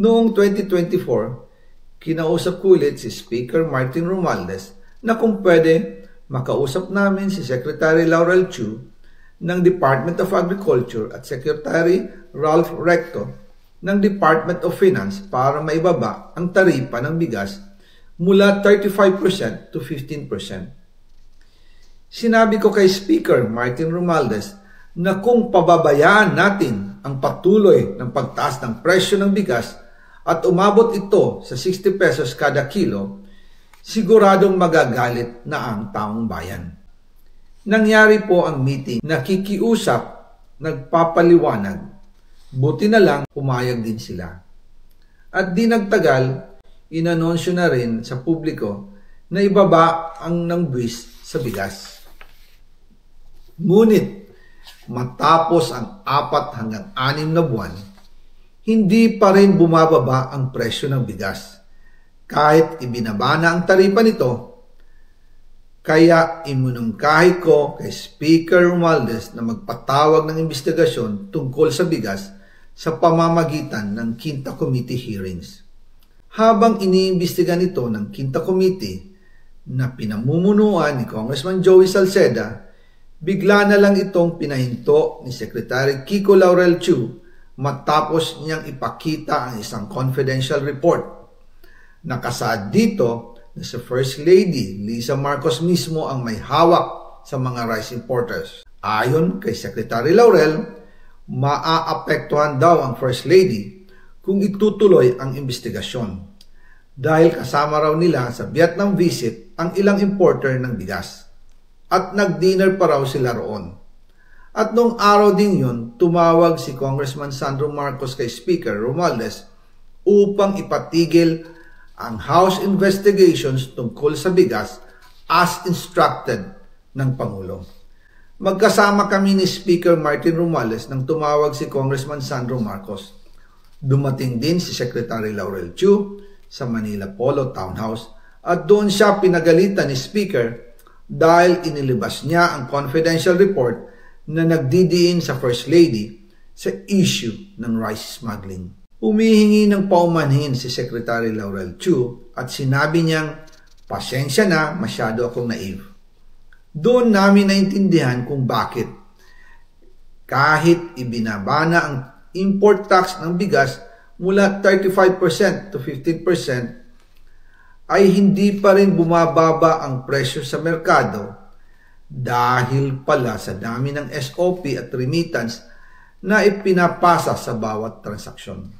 Noong 2024, kinausap ko ulit si Speaker Martin Romualdez na kung pwede makausap namin si Secretary Laurel Chu ng Department of Agriculture at Secretary Ralph Recto ng Department of Finance para maibaba ang taripa ng bigas mula 35% to 15%. Sinabi ko kay Speaker Martin Romualdez na kung pababayaan natin ang patuloy ng pagtaas ng presyo ng bigas at umabot ito sa 60 pesos kada kilo, siguradong magagalit na ang taong bayan. Nangyari po ang meeting, nakikiusap, nagpapaliwanag, buti na lang pumayag din sila. At di nagtagal, inanunsyo na rin sa publiko na ibaba ang ng buwis sa bigas. Ngunit, matapos ang 4 hanggang 6 na buwan, hindi pa rin bumababa ang presyo ng bigas. Kahit ibinaba na ang taripa nito, kaya iminungkahi ko kay Speaker Romualdez na magpatawag ng investigasyon tungkol sa bigas sa pamamagitan ng Quinta Committee hearings. Habang iniimbestiga nito ng Quinta Committee na pinamumunuan ni Congressman Joey Salceda, bigla na lang itong pinahinto ni Secretary Kiko Laurel Chu matapos niyang ipakita ang isang confidential report. Nakasaad dito na si First Lady Lisa Marcos mismo ang may hawak sa mga rice importers. Ayon kay Secretary Laurel, maaapektuhan daw ang First Lady kung itutuloy ang investigasyon dahil kasama raw nila sa Vietnam visit ang ilang importer ng bigas. At nag-dinner pa raw sila roon. At nung araw din yun, tumawag si Congressman Sandro Marcos kay Speaker Romualdez upang ipatigil ang House investigations tungkol sa bigas as instructed ng Pangulo. Magkasama kami ni Speaker Martin Romualdez nang tumawag si Congressman Sandro Marcos. Dumating din si Secretary Laurel Chu sa Manila Polo Townhouse at doon siya pinagalitan ni Speaker dahil inilabas niya ang confidential report na nagdidiin sa First Lady sa issue ng rice smuggling. Humihingi ng paumanhin si Secretary Laurel Chu at sinabi niyang, pasensya na, masyado akong naive. Doon namin naintindihan kung bakit. Kahit ibinaba na ang import tax ng bigas mula 35% to 15%, ay hindi pa rin bumababa ang presyo sa merkado dahil pala sa dami ng SOP at remittance na ipinapasa sa bawat transaksyon.